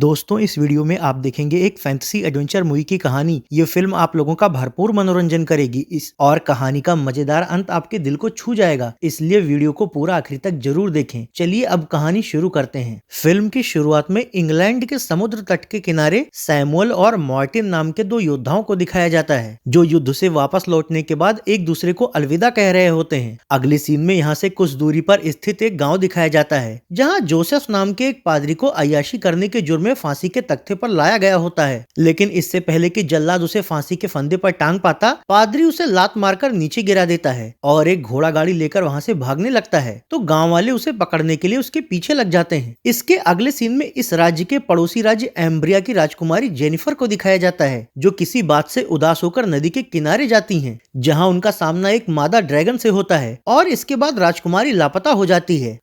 दोस्तों, इस वीडियो में आप देखेंगे एक फैंटेसी एडवेंचर मूवी की कहानी। ये फिल्म आप लोगों का भरपूर मनोरंजन करेगी। इस और कहानी का मजेदार अंत आपके दिल को छू जाएगा, इसलिए वीडियो को पूरा आखिर तक जरूर देखें। चलिए अब कहानी शुरू करते हैं। फिल्म की शुरुआत में इंग्लैंड के समुद्र तट के किनारे सैमुअल और मार्टिन नाम के दो योद्धाओं को दिखाया जाता है, जो युद्ध से वापस लौटने के बाद एक दूसरे को अलविदा कह रहे होते हैं। अगले सीन में यहाँ से कुछ दूरी पर स्थित एक गाँव दिखाया जाता है, जहाँ जोसेफ नाम के एक पादरी को अय्याशी करने के जुर्म में फांसी के तख्ते पर लाया गया होता है। लेकिन इससे पहले कि जल्लाद उसे फांसी के फंदे पर टांग पाता, पादरी उसे लात मारकर नीचे गिरा देता है और एक घोड़ा गाड़ी लेकर वहां से भागने लगता है। तो गांव वाले उसे पकड़ने के लिए उसके पीछे लग जाते हैं। इसके अगले सीन में इस राज्य के पड़ोसी राज्य एम्ब्रिया की राजकुमारी जेनिफर को दिखाया जाता है, जो किसी बात से उदास होकर नदी के किनारे जाती हैं, जहां उनका सामना एक मादा ड्रैगन से होता है और इसके बाद राजकुमारी लापता हो जाती है।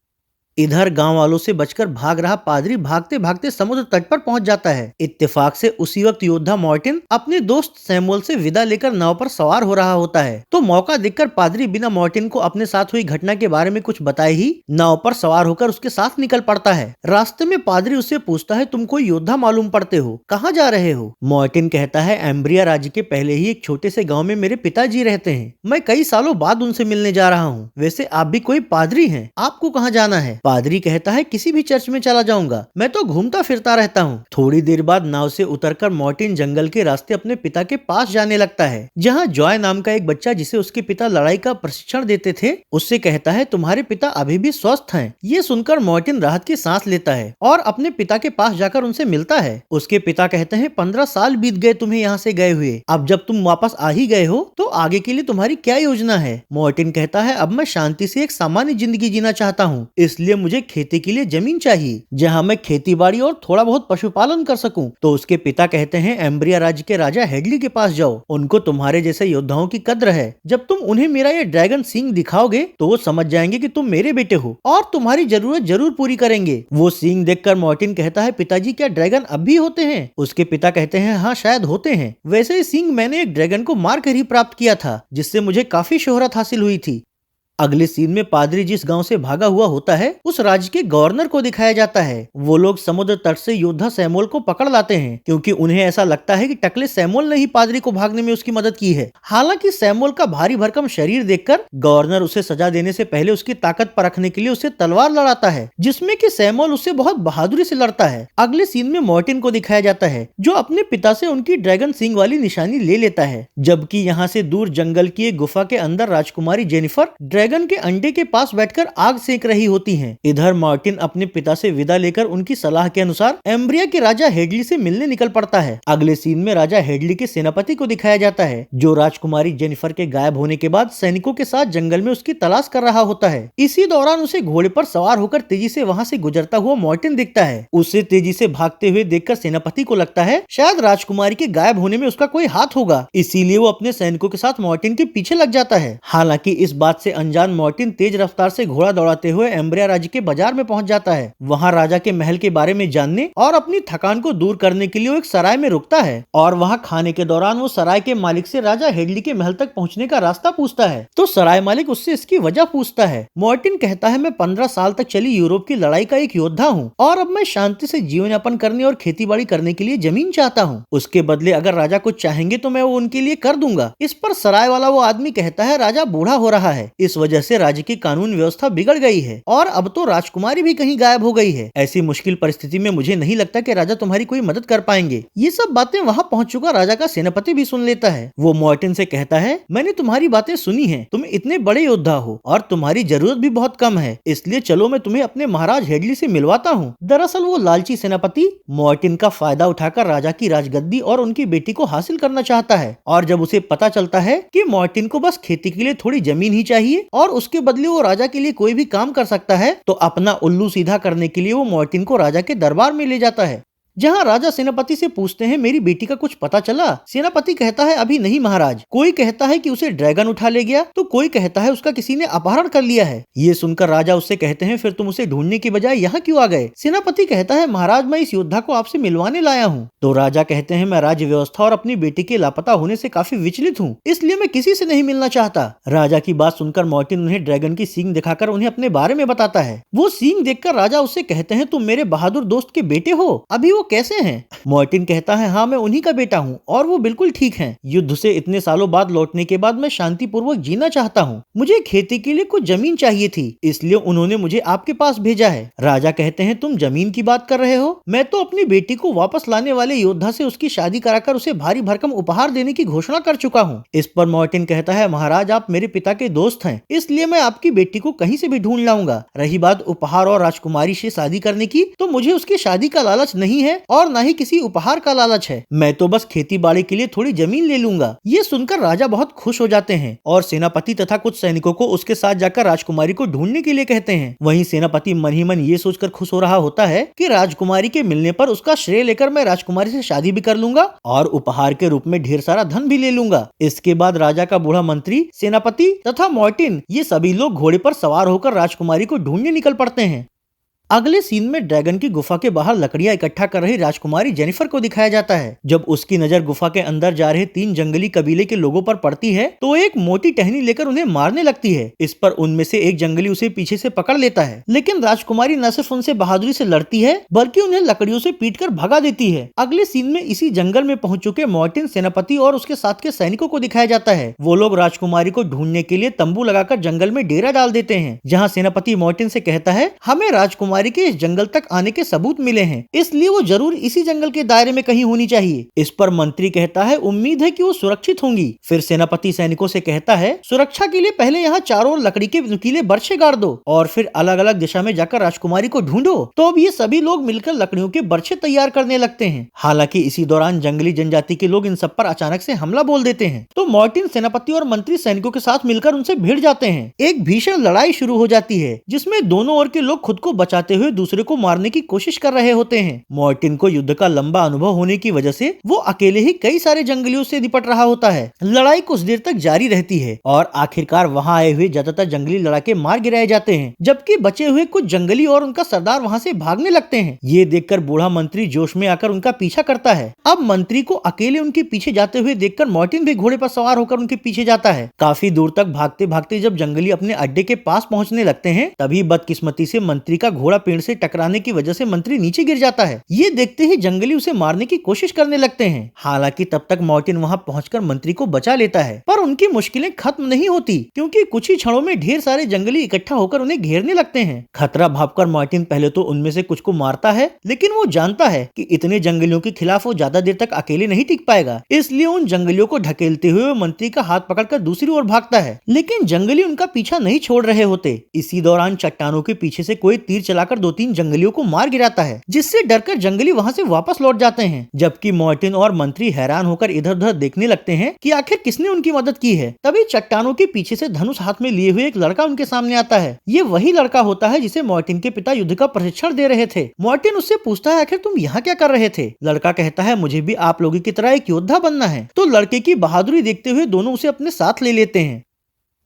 इधर गांव वालों से बचकर भाग रहा पादरी भागते भागते समुद्र तट पर पहुंच जाता है। इत्तेफाक से उसी वक्त योद्धा मार्टिन अपने दोस्त सैमुअल से विदा लेकर नाव पर सवार हो रहा होता है। तो मौका देखकर पादरी बिना मार्टिन को अपने साथ हुई घटना के बारे में कुछ बताए ही नाव पर सवार होकर उसके साथ निकल पड़ता है। रास्ते में पादरी उससे पूछता है, तुम कोई योद्धा मालूम पड़ते हो, कहाँ जा रहे हो? मार्टिन कहता है, एम्ब्रिया राज्य के पहले ही एक छोटे से गाँव में मेरे पिताजी रहते हैं। मैं कई सालों बाद उनसे मिलने जा रहा हूँ। वैसे आप भी कोई पादरी हैं, आपको कहाँ जाना है? पादरी कहता है, किसी भी चर्च में चला जाऊंगा, मैं तो घूमता फिरता रहता हूँ। थोड़ी देर बाद नाव से उतरकर मार्टिन जंगल के रास्ते अपने पिता के पास जाने लगता है, जहाँ जॉय नाम का एक बच्चा, जिसे उसके पिता लड़ाई का प्रशिक्षण देते थे, उससे कहता है, तुम्हारे पिता अभी भी स्वस्थ हैं। ये सुनकर मार्टिन राहत की सांस लेता है और अपने पिता के पास जाकर उनसे मिलता है। उसके पिता कहते हैं, 15 साल बीत गए तुम्हें यहाँ से गए हुए, अब जब तुम वापस आ ही गए हो तो आगे के लिए तुम्हारी क्या योजना है? मार्टिन कहता है, अब मैं शांति से एक सामान्य जिंदगी जीना चाहता हूँ, इसलिए मुझे खेती के लिए जमीन चाहिए, जहाँ मैं खेती बाड़ी और थोड़ा बहुत पशुपालन कर सकूं। तो उसके पिता कहते हैं, एम्ब्रिया राज्य के राजा हेडली के पास जाओ, उनको तुम्हारे जैसे योद्धाओं की कद्र है। जब तुम उन्हें मेरा ये ड्रैगन सींग दिखाओगे तो वो समझ जाएंगे कि तुम मेरे बेटे हो और तुम्हारी जरूरत जरूर पूरी करेंगे। वो सींग देखकर मार्टिन कहता है, पिताजी क्या ड्रैगन अब भी होते हैं? उसके पिता कहते हैं, हाँ शायद होते हैं। वैसे ये सींग मैंने एक ड्रैगन को मार कर ही प्राप्त किया था, जिससे मुझे काफी शोहरत हासिल हुई थी। अगले सीन में पादरी जिस गांव से भागा हुआ होता है, उस राज्य के गवर्नर को दिखाया जाता है। वो लोग समुद्र तट से योद्धा सैमुअल को पकड़ लाते हैं, क्योंकि उन्हें ऐसा लगता है कि टकले सैमुअल ने ही पादरी को भागने में उसकी मदद की है। हालांकि सैमुअल का भारी भरकम शरीर देखकर गवर्नर उसे सजा देने से पहले उसकी ताकत परखने के लिए उससे तलवार लड़ाता है, जिसमें कि सैमुअल उससे बहुत बहादुरी से लड़ता है। अगले सीन में मार्टिन को दिखाया जाता है, जो अपने पिता से उनकी ड्रैगन सींग वाली निशानी ले लेता है, जबकि यहाँ से दूर जंगल की एक गुफा के अंदर राजकुमारी जेनिफर ड्रैगन के अंडे के पास बैठकर आग सेक रही होती हैं। इधर मार्टिन अपने पिता से विदा लेकर उनकी सलाह के अनुसार एम्ब्रिया के राजा हेडली से मिलने निकल पड़ता है। अगले सीन में राजा हेडली के सेनापति को दिखाया जाता है, जो राजकुमारी जेनिफर के गायब होने के बाद सैनिकों के साथ जंगल में उसकी तलाश कर रहा होता है। इसी दौरान उसे घोड़े पर सवार होकर तेजी से वहाँ से गुजरता हुआ मार्टिन दिखता है। उसे तेजी से भागते हुए देखकर सेनापति को लगता है शायद राजकुमारी के गायब होने में उसका कोई हाथ होगा, इसीलिए वो अपने सैनिकों के साथ मार्टिन के पीछे लग जाता है। हालांकि इस बात से अनजान मार्टिन तेज रफ्तार से घोड़ा दौड़ाते हुए एम्ब्रिया राज्य के बाजार में पहुंच जाता है। वहां राजा के महल के बारे में जानने और अपनी थकान को दूर करने के लिए वो एक सराय में रुकता है और वहां खाने के दौरान वो सराय के मालिक से राजा हेडली के महल तक पहुंचने का रास्ता पूछता है। तो सराय मालिक उससे इसकी वजह पूछता है। मार्टिन कहता है, मैं 15 साल तक चली यूरोप की लड़ाई का एक योद्धा हूँ और अब मैं शांति से जीवन यापन करने और खेती बाड़ी करने के लिए जमीन चाहता हूँ। उसके बदले अगर राजा कुछ चाहेंगे तो मैं वो उनके लिए कर दूंगा। इस पर सराय वाला वो आदमी कहता है, राजा बूढ़ा हो रहा है, इस वजह से राज्य की कानून व्यवस्था बिगड़ गई है और अब तो राजकुमारी भी कहीं गायब हो गई है। ऐसी मुश्किल परिस्थिति में मुझे नहीं लगता कि राजा तुम्हारी कोई मदद कर पाएंगे। ये सब बातें वहाँ पहुँच चुका राजा का सेनापति भी सुन लेता है। वो मार्टिन से कहता है, मैंने तुम्हारी बातें सुनी हैं, तुम इतने बड़े योद्धा हो और तुम्हारी जरूरत भी बहुत कम है, इसलिए चलो मैं तुम्हें अपने महाराज हेडली से मिलवाता हूँ। दरअसल वो लालची सेनापति मार्टिन का फायदा उठाकर राजा की राजगद्दी और उनकी बेटी को हासिल करना चाहता है, और जब उसे पता चलता है कि मार्टिन को बस खेती के लिए थोड़ी जमीन ही चाहिए और उसके बदले वो राजा के लिए कोई भी काम कर सकता है, तो अपना उल्लू सीधा करने के लिए वो मार्टिन को राजा के दरबार में ले जाता है, जहाँ राजा सेनापति से पूछते हैं, मेरी बेटी का कुछ पता चला? सेनापति कहता है, अभी नहीं महाराज। कोई कहता है कि उसे ड्रैगन उठा ले गया, तो कोई कहता है उसका किसी ने अपहरण कर लिया है। ये सुनकर राजा उससे कहते हैं, फिर तुम उसे ढूंढने की बजाय यहाँ क्यों आ गए? सेनापति कहता है, महाराज मैं इस योद्धा को आपसे मिलवाने लाया हूँ। तो राजा कहते हैं, मैं राज्य व्यवस्था और अपनी बेटी के लापता होने से काफी विचलित हूँ, इसलिए मैं किसी से नहीं मिलना चाहता। राजा की बात सुनकर मार्टिन उन्हें ड्रैगन की सींग दिखाकर उन्हें अपने बारे में बताता है। वो सींग देखकर राजा उससे कहते हैं, तुम मेरे बहादुर दोस्त के बेटे हो? अभी वो कैसे हैं? मार्टिन कहता है, हाँ मैं उन्हीं का बेटा हूँ और वो बिल्कुल ठीक हैं। युद्ध से इतने सालों बाद लौटने के बाद मैं शांतिपूर्वक जीना चाहता हूँ। मुझे खेती के लिए कुछ जमीन चाहिए थी, इसलिए उन्होंने मुझे आपके पास भेजा है। राजा कहते हैं, तुम जमीन की बात कर रहे हो? मैं तो अपनी बेटी को वापस लाने वाले योद्धा से उसकी शादी कराकर उसे भारी भरकम उपहार देने की घोषणा कर चुका हूँ। इस पर मार्टिन कहता है, महाराज आप मेरे पिता के दोस्त हैं, इसलिए मैं आपकी बेटी को कहीं से भी ढूंढ लाऊंगा। रही बात उपहार और राजकुमारी से शादी करने की, तो मुझे उसकी शादी का लालच नहीं है और न ही किसी उपहार का लालच है। मैं तो बस खेती बाड़ी के लिए थोड़ी जमीन ले लूंगा। ये सुनकर राजा बहुत खुश हो जाते हैं और सेनापति तथा कुछ सैनिकों को उसके साथ जाकर राजकुमारी को ढूंढने के लिए कहते हैं। वहीं सेनापति मन ही मन ये सोचकर खुश हो रहा होता है कि राजकुमारी के मिलने पर उसका श्रेय लेकर मैं राजकुमारी से शादी भी कर लूंगा और उपहार के रूप में ढेर सारा धन भी ले लूंगा। इसके बाद राजा का बूढ़ा मंत्री, सेनापति तथा मार्टिन ये सभी लोग घोड़े पर सवार होकर राजकुमारी को ढूंढने निकल पड़ते हैं। अगले सीन में ड्रैगन की गुफा के बाहर लकड़ियां इकट्ठा कर रही राजकुमारी जेनिफर को दिखाया जाता है। जब उसकी नजर गुफा के अंदर जा रहे 3 जंगली कबीले के लोगों पर पड़ती है तो एक मोटी टहनी लेकर उन्हें मारने लगती है। इस पर उनमें से एक जंगली उसे पीछे से पकड़ लेता है, लेकिन राजकुमारी न सिर्फ उनसे बहादुरी से लड़ती है बल्कि उन्हें लकड़ियों से पीटकर भगा देती है। अगले सीन में इसी जंगल में पहुंच चुके मार्टिन, सेनापति और उसके साथ के सैनिकों को दिखाया जाता है। वो लोग राजकुमारी को ढूंढने के लिए तंबू लगाकर जंगल में डेरा डाल देते हैं, जहाँ सेनापति मार्टिन से कहता है, हमें राजकुमारी के इस जंगल तक आने के सबूत मिले हैं, इसलिए वो जरूर इसी जंगल के दायरे में कहीं होनी चाहिए। इस पर मंत्री कहता है, उम्मीद है कि वो सुरक्षित होंगी। फिर सेनापति सैनिकों से कहता है, सुरक्षा के लिए पहले यहाँ चारों ओर लकड़ी के नुकीले बरछे गाड़ दो और फिर अलग अलग दिशा में जाकर राजकुमारी को ढूंढो। तो अब ये सभी लोग मिलकर लकड़ियों के बरछे तैयार करने लगते हैं। हालांकि इसी दौरान जंगली जनजाति के लोग इन सब पर अचानक से हमला बोल देते हैं, तो मार्टिन, सेनापति और मंत्री सैनिकों के साथ मिलकर उनसे भिड़ जाते हैं। एक भीषण लड़ाई शुरू हो जाती है, जिसमें दोनों ओर के लोग खुद को बचाते हुए दूसरे को मारने की कोशिश कर रहे होते हैं। मार्टिन को युद्ध का लंबा अनुभव होने की वजह से वो अकेले ही कई सारे जंगलियों से निपट रहा होता है। लड़ाई कुछ देर तक जारी रहती है और आखिरकार वहां आए हुए ज्यादातर जंगली लड़ाके मार गिराए जाते हैं, जबकि बचे हुए कुछ जंगली और उनका सरदार वहां से भागने लगते हैं। ये देखकर बूढ़ा मंत्री जोश में आकर उनका पीछा करता है। अब मंत्री को अकेले उनके पीछे जाते हुए देखकर मार्टिन भी घोड़े पर सवार होकर उनके पीछे जाता है। काफी दूर तक भागते भागते जब जंगली अपने अड्डे के पास पहुंचने लगते हैं, तभी बदकिस्मती से मंत्री का घोड़ा पेड़ से टकराने की वजह से मंत्री नीचे गिर जाता है। ये देखते ही जंगली उसे मारने की कोशिश करने लगते हैं। हालांकि तब तक मार्टिन वहां पहुंचकर मंत्री को बचा लेता है, पर उनकी मुश्किलें खत्म नहीं होती, क्योंकि कुछ ही क्षणों में ढेर सारे जंगली इकट्ठा होकर उन्हें घेरने लगते हैं। खतरा भांपकर मार्टिन पहले तो उनमें से कुछ को मारता है, लेकिन वो जानता है कि इतने जंगलियों के खिलाफ वो ज्यादा देर तक अकेले नहीं टिक पाएगा, इसलिए उन जंगलियों को ढकेलते हुए मंत्री का हाथ पकड़कर दूसरी ओर भागता है। लेकिन जंगली उनका पीछा नहीं छोड़ रहे होते। इसी दौरान चट्टानों के पीछे से कोई तीर चलाकर 2-3 जंगलियों को मार गिराता है, जिससे डरकर जंगली वहां से वापस लौट जाते हैं। जबकि मार्टिन और मंत्री हैरान होकर इधर उधर देखने लगते हैं कि आखिर किसने उनकी मदद की है। तभी चट्टानों के पीछे से धनुष हाथ में लिए हुए एक लड़का उनके सामने आता है। ये वही लड़का होता है जिसे मार्टिन के पिता युद्ध का प्रशिक्षण दे रहे थे। मार्टिन उससे पूछता है, आखिर तुम यहाँ क्या कर रहे थे? लड़का कहता है, मुझे भी आप लोगों की तरह एक योद्धा बनना है। तो लड़के की बहादुरी देखते हुए दोनों उसे अपने साथ ले लेते हैं।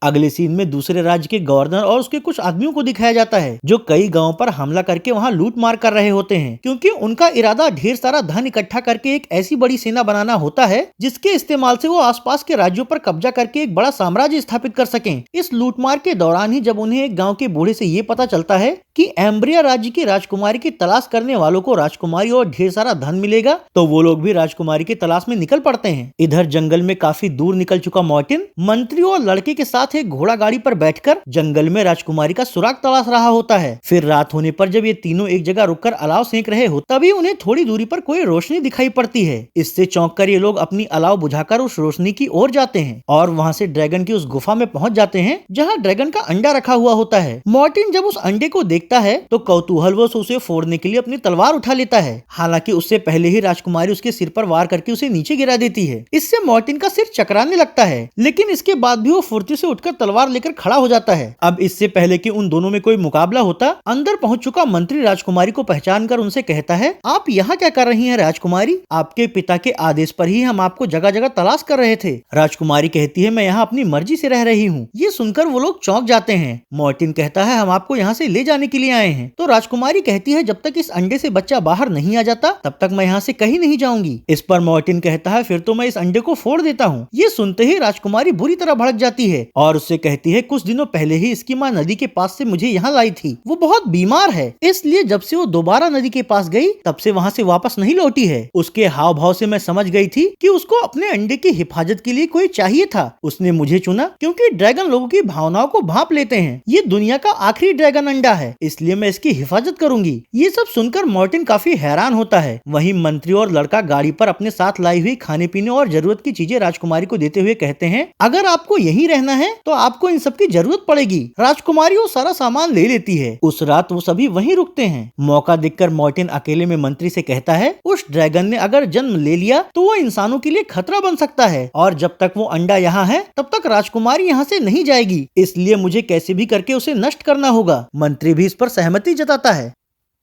अगले सीन में दूसरे राज्य के गवर्नर और उसके कुछ आदमियों को दिखाया जाता है, जो कई गांवों पर हमला करके वहां लूट मार कर रहे होते हैं, क्योंकि उनका इरादा ढेर सारा धन इकट्ठा करके एक ऐसी बड़ी सेना बनाना होता है जिसके इस्तेमाल से वो आसपास के राज्यों पर कब्जा करके एक बड़ा साम्राज्य स्थापित कर सकें। इस लूटमार के दौरान ही जब उन्हें एक गाँव के बूढ़े से ये पता चलता है कि एम्ब्रिया राज्य की राजकुमारी की तलाश करने वालों को राजकुमारी और ढेर सारा धन मिलेगा, तो वो लोग भी राजकुमारी की तलाश में निकल पड़ते हैं। इधर जंगल में काफी दूर निकल चुका मार्टिन मंत्री और लड़के के साथ एक घोड़ा गाड़ी पर बैठकर जंगल में राजकुमारी का सुराग तलाश रहा होता है। फिर रात होने पर जब ये तीनों एक जगह रुककर अलाव सेंक रहे हो, तभी उन्हें थोड़ी दूरी पर कोई रोशनी दिखाई पड़ती है। इससे चौंक कर ये लोग अपनी अलाव बुझाकर उस रोशनी की ओर जाते हैं और वहाँ से ड्रैगन की उस गुफा में पहुँच जाते हैं जहाँ ड्रैगन का अंडा रखा हुआ होता है। मार्टिन जब उस अंडे को देखता है तो कौतूहलवश उसे फोड़ने के लिए अपनी तलवार उठा लेता है। हालांकि उससे पहले ही राजकुमारी उसके सिर पर वार करके उसे नीचे गिरा देती है। इससे मार्टिन का सिर चकराने लगता है, लेकिन इसके बाद भी वो फुर्ती से उठकर तलवार लेकर खड़ा हो जाता है। अब इससे पहले कि उन दोनों में कोई मुकाबला होता, अंदर पहुंच चुका मंत्री राजकुमारी को पहचान कर उनसे कहता है, आप यहाँ क्या कर रही हैं राजकुमारी? आपके पिता के आदेश पर ही हम आपको जगह जगह तलाश कर रहे थे। राजकुमारी कहती है, मैं यहाँ अपनी मर्जी से रह रही हूँ। ये सुनकर वो लोग चौंक जाते हैं। मार्टिन कहता है, हम आपको यहाँ से ले जाने के लिए आए हैं। तो राजकुमारी कहती है जब तक इस अंडे से बच्चा बाहर नहीं आ जाता तब तक मैं यहाँ से कहीं नहीं जाऊंगी। इस पर मार्टिन कहता है फिर तो मैं इस अंडे को फोड़ देता हूँ। ये सुनते ही राजकुमारी बुरी तरह भड़क जाती है और उससे कहती है कुछ दिनों पहले ही इसकी माँ नदी के पास से मुझे यहाँ लाई थी। वो बहुत बीमार है, इसलिए जब से वो दोबारा नदी के पास गई तब से वहाँ से वापस नहीं लौटी है। उसके हाव भाव से मैं समझ गई थी कि उसको अपने अंडे की हिफाजत के लिए कोई चाहिए था। उसने मुझे चुना क्योंकि ड्रैगन लोगों की भावनाओं को भांप लेते हैं। ये दुनिया का आखिरी ड्रैगन अंडा है, इसलिए मैं इसकी हिफाजत करूंगी। ये सब सुनकर मार्टिन काफी हैरान होता है। वहीं मंत्री और लड़का गाड़ी पर अपने साथ लाई हुई खाने पीने और जरूरत की चीजें राजकुमारी को देते हुए कहते हैं अगर आपको यहीं रहना है तो आपको इन सब की जरूरत पड़ेगी। राजकुमारी वो सारा सामान ले लेती है। उस रात वो सभी वहीं रुकते हैं। मौका देखकर मार्टिन अकेले में मंत्री से कहता है उस ड्रैगन ने अगर जन्म ले लिया तो वो इंसानों के लिए खतरा बन सकता है और जब तक वो अंडा यहाँ है तब तक राजकुमारी यहाँ से नहीं जाएगी, इसलिए मुझे कैसे भी करके उसे नष्ट करना होगा। मंत्री भी इस पर सहमति जताता है।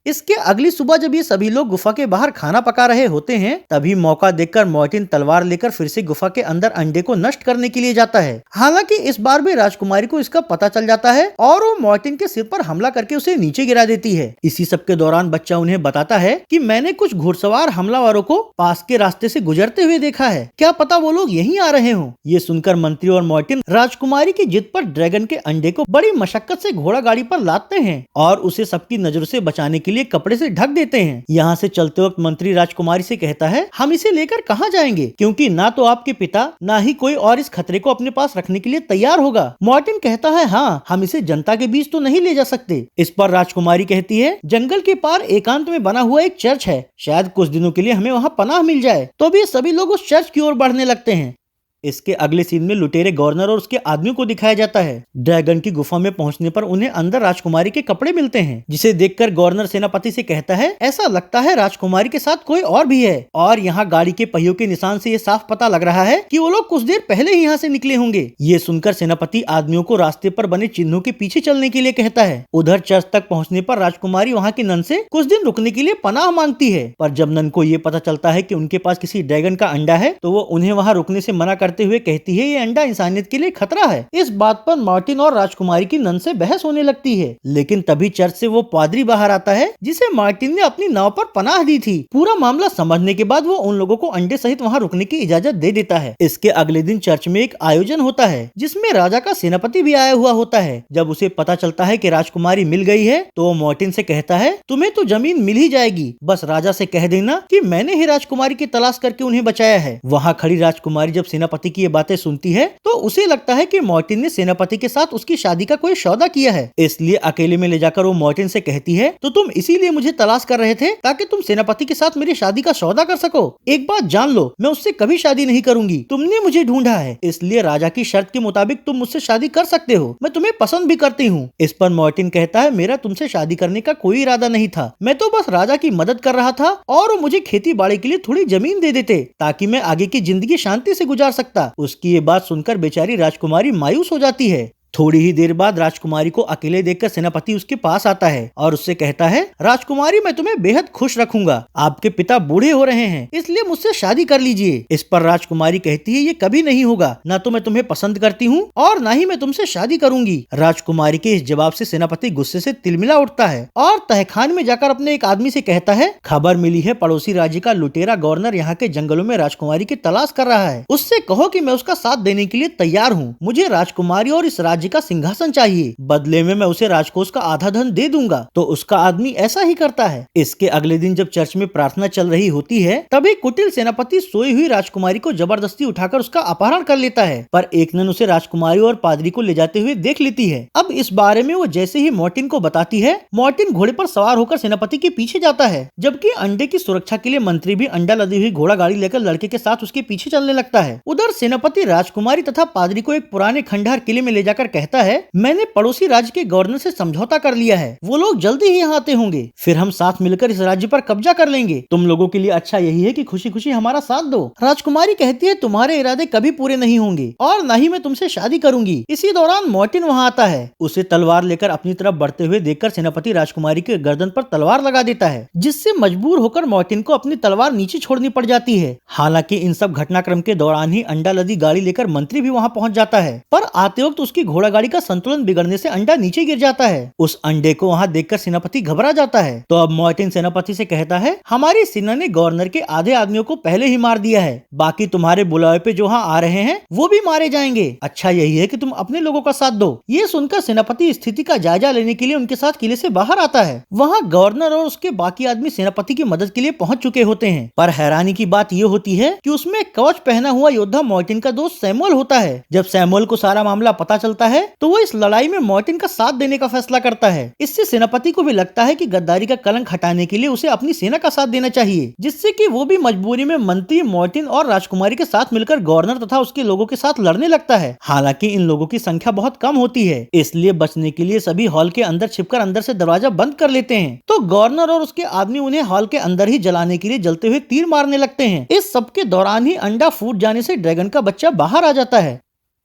इसके अगली सुबह जब ये सभी लोग गुफा के बाहर खाना पका रहे होते हैं तभी मौका देखकर मार्टिन तलवार लेकर फिर से गुफा के अंदर अंडे को नष्ट करने के लिए जाता है। हालांकि इस बार भी राजकुमारी को इसका पता चल जाता है और वो मार्टिन के सिर पर हमला करके उसे नीचे गिरा देती है। इसी सब के दौरान बच्चा उन्हें बताता है कि मैंने कुछ घुड़सवार हमलावरों को पास के रास्ते से गुजरते हुए देखा है, क्या पता वो लोग यहीं आ रहे हों। ये सुनकर मंत्री और मार्टिन राजकुमारी की जिद पर ड्रैगन के अंडे को बड़ी मशक्कत से घोड़ा गाड़ी पर लादते हैं और उसे सबकी नजरों से बचाने के लिए कपड़े से ढक देते हैं। यहाँ से चलते वक्त मंत्री राजकुमारी से कहता है हम इसे लेकर कहाँ जाएंगे, क्योंकि ना तो आपके पिता ना ही कोई और इस खतरे को अपने पास रखने के लिए तैयार होगा। मार्टिन कहता है हाँ, हम इसे जनता के बीच तो नहीं ले जा सकते। इस पर राजकुमारी कहती है जंगल के पार एकांत में बना हुआ एक चर्च है, शायद कुछ दिनों के लिए हमें वहाँ पनाह मिल जाए। तो भी सभी लोग उस चर्च की ओर बढ़ने लगते हैं। इसके अगले सीन में लुटेरे गवर्नर और उसके आदमियों को दिखाया जाता है। ड्रैगन की गुफा में पहुंचने पर उन्हें अंदर राजकुमारी के कपड़े मिलते हैं, जिसे देखकर गवर्नर सेनापति से कहता है ऐसा लगता है राजकुमारी के साथ कोई और भी है और यहाँ गाड़ी के पहियों के निशान से ये साफ पता लग रहा है कि वो लोग कुछ देर पहले ही यहाँ से निकले होंगे। ये सुनकर सेनापति आदमियों को रास्ते पर बने चिन्हों के पीछे चलने के लिए कहता है। उधर चर्च तक पहुँचने पर राजकुमारी वहाँ के नन से कुछ दिन रुकने के लिए पनाह मांगती है, पर जब नन को ये पता चलता है कि उनके पास किसी ड्रैगन का अंडा है तो वो उन्हें वहाँ रुकने से मना करते हुए कहती है ये अंडा इंसानियत के लिए खतरा है। इस बात पर मार्टिन और राजकुमारी की नन से बहस होने लगती है, लेकिन तभी चर्च से वो पादरी बाहर आता है जिसे मार्टिन ने अपनी नाव पर पनाह दी थी। पूरा मामला समझने के बाद वो उन लोगों को अंडे सहित वहाँ रुकने की इजाजत दे देता है। इसके अगले दिन चर्च में एक आयोजन होता है जिसमें राजा का सेनापति भी आया हुआ होता है। जब उसे पता चलता है कि राजकुमारी मिल गई है तो वो मार्टिन से कहता है तुम्हें तो जमीन मिल ही जाएगी, बस राजा से कह देना कि मैंने ही राजकुमारी की तलाश करके उन्हें बचाया है। वहाँ खड़ी राजकुमारी जब सेनापति की ये बातें सुनती है तो उसे लगता है कि मार्टिन ने सेनापति के साथ उसकी शादी का कोई सौदा किया है, इसलिए अकेले में ले जाकर वो मार्टिन से कहती है तो तुम इसीलिए मुझे तलाश कर रहे थे ताकि तुम सेनापति के साथ मेरी शादी का सौदा कर सको। एक बात जान लो, मैं उससे कभी शादी नहीं करूंगी, तुमने मुझे ढूंढा है, इसलिए राजा की शर्त के मुताबिक तुम मुझसे शादी कर सकते हो, मैं तुम्हें पसंद भी करती हूँ। इस पर मार्टिन कहता है मेरा तुमसे शादी करने का कोई इरादा नहीं था, मैं तो बस राजा की मदद कर रहा था और वो मुझे खेती बाड़ी के लिए थोड़ी जमीन दे देते ताकि मैं आगे की जिंदगी शांति से गुजार सकता। उसकी ये बात सुनकर बेचारी राजकुमारी मायूस हो जाती है। थोड़ी ही देर बाद राजकुमारी को अकेले देखकर सेनापति उसके पास आता है और उससे कहता है राजकुमारी मैं तुम्हें बेहद खुश रखूंगा, आपके पिता बूढ़े हो रहे हैं इसलिए मुझसे शादी कर लीजिए। इस पर राजकुमारी कहती है ये कभी नहीं होगा, ना तो मैं तुम्हें पसंद करती हूँ और ना ही मैं तुमसे शादी करूंगी। राजकुमारी के इस जवाब से सेनापति गुस्से से तिलमिला उठता है और तहखान में जाकर अपने एक आदमी से कहता है खबर मिली है पड़ोसी राज्य का लुटेरा गवर्नर यहाँ के जंगलों में राजकुमारी की तलाश कर रहा है, उससे कहो कि मैं उसका साथ देने के लिए तैयार हूँ। मुझे राजकुमारी और इस राज्य का सिंहासन चाहिए, बदले में मैं उसे राजकोष का आधा धन दे दूंगा। तो उसका आदमी ऐसा ही करता है। इसके अगले दिन जब चर्च में प्रार्थना चल रही होती है तभी कुटिल सेनापति सोई हुई राजकुमारी को जबरदस्ती उठाकर उसका अपहरण कर लेता है, पर एक नन उसे राजकुमारी और पादरी को ले जाते हुए देख लेती है। अब इस बारे में वो जैसे ही मार्टिन को बताती है, मार्टिन घोड़े पर सवार होकर सेनापति के पीछे जाता है, जबकि अंडे की सुरक्षा के लिए मंत्री भी अंडा लदी हुई घोड़ा गाड़ी लेकर लड़के के साथ उसके पीछे चलने लगता है। उधर सेनापति राजकुमारी तथा पादरी को एक पुराने खंडहर किले में ले जाकर कहता है मैंने पड़ोसी राज्य के गवर्नर से समझौता कर लिया है, वो लोग जल्दी ही यहाँ आते होंगे, फिर हम साथ मिलकर इस राज्य पर कब्जा कर लेंगे। तुम लोगों के लिए अच्छा यही है कि खुशी खुशी हमारा साथ दो। राजकुमारी कहती है तुम्हारे इरादे कभी पूरे नहीं होंगे और न ही मैं तुमसे शादी करूंगी। इसी दौरान मार्टिन वहाँ आता है। उसे तलवार लेकर अपनी तरफ बढ़ते हुए देखकर सेनापति राजकुमारी के गर्दन पर तलवार लगा देता है, जिससे मजबूर होकर मार्टिन को अपनी तलवार नीचे छोड़नी पड़ जाती है। हालांकि इन सब घटनाक्रम के दौरान ही अंडा लदी गाड़ी लेकर मंत्री भी वहाँ पहुँच जाता है, पर आते वक्त उसकी घोड़ा घोड़ा गाड़ी का संतुलन बिगड़ने से अंडा नीचे गिर जाता है। उस अंडे को वहाँ देखकर सेनापति घबरा जाता है। तो अब मार्टिन सेनापति से कहता है, हमारी सेना ने गवर्नर के आधे आदमियों को पहले ही मार दिया है, बाकी तुम्हारे बुलावे पे जो यहाँ आ रहे हैं वो भी मारे जाएंगे। अच्छा यही है कि तुम अपने लोगों का साथ दो। ये सुनकर सेनापति स्थिति का जायजा लेने के लिए उनके साथ किले से बाहर आता है। वहाँ गवर्नर और उसके बाकी आदमी सेनापति की मदद के लिए पहुंच चुके होते हैं। पर हैरानी की बात ये होती है कि उसमें कवच पहना हुआ योद्धा मार्टिन का दोस्त सैमुअल होता है। जब सैमुअल को सारा मामला पता चलता है तो वो इस लड़ाई में मार्टिन का साथ देने का फैसला करता है। इससे सेनापति को भी लगता है कि गद्दारी का कलंक हटाने के लिए उसे अपनी सेना का साथ देना चाहिए, जिससे कि वो भी मजबूरी में मंत्री मार्टिन और राजकुमारी के साथ मिलकर गवर्नर तथा उसके लोगों के साथ लड़ने लगता है। हालांकि इन लोगों की संख्या बहुत कम होती है, इसलिए बचने के लिए सभी हॉल के अंदर छिपकर अंदर से दरवाजा बंद कर लेते हैं। तो गवर्नर और उसके आदमी उन्हें हॉल के अंदर ही जलाने के लिए जलते हुए तीर मारने लगते हैं। इस सब के दौरान ही अंडा फूट जाने से ड्रैगन का बच्चा बाहर आ जाता है।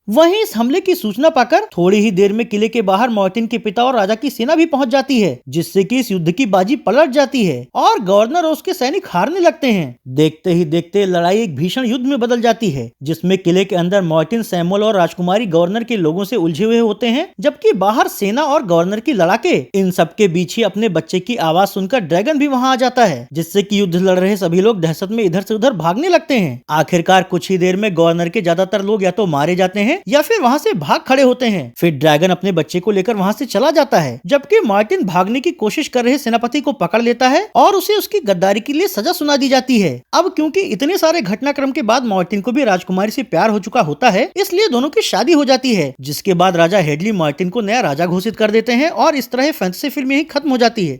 वहीं इस हमले की सूचना पाकर थोड़ी ही देर में किले के बाहर मार्टिन के पिता और राजा की सेना भी पहुंच जाती है, जिससे कि इस युद्ध की बाजी पलट जाती है और गवर्नर और उसके सैनिक हारने लगते हैं। देखते ही देखते लड़ाई एक भीषण युद्ध में बदल जाती है, जिसमें किले के अंदर मार्टिन, सैमुअल और राजकुमारी गवर्नर के लोगों से उलझे हुए होते हैं, जबकि बाहर सेना और गवर्नर की लड़ाके। इन सबके बीच ही अपने बच्चे की आवाज सुनकर ड्रैगन भी वहाँ आ जाता है, जिससे कि युद्ध लड़ रहे सभी लोग दहशत में इधर से उधर भागने लगते हैं। आखिरकार कुछ ही देर में गवर्नर के ज्यादातर लोग या तो मारे जाते हैं या फिर वहाँ से भाग खड़े होते हैं। फिर ड्रैगन अपने बच्चे को लेकर वहाँ से चला जाता है, जबकि मार्टिन भागने की कोशिश कर रहे सेनापति को पकड़ लेता है और उसे उसकी गद्दारी के लिए सजा सुना दी जाती है। अब क्योंकि इतने सारे घटनाक्रम के बाद मार्टिन को भी राजकुमारी से प्यार हो चुका होता है, इसलिए दोनों की शादी हो जाती है, जिसके बाद राजा हेडली मार्टिन को नया राजा घोषित कर देते हैं और इस तरह फैंटेसी फिल्म यही खत्म हो जाती है।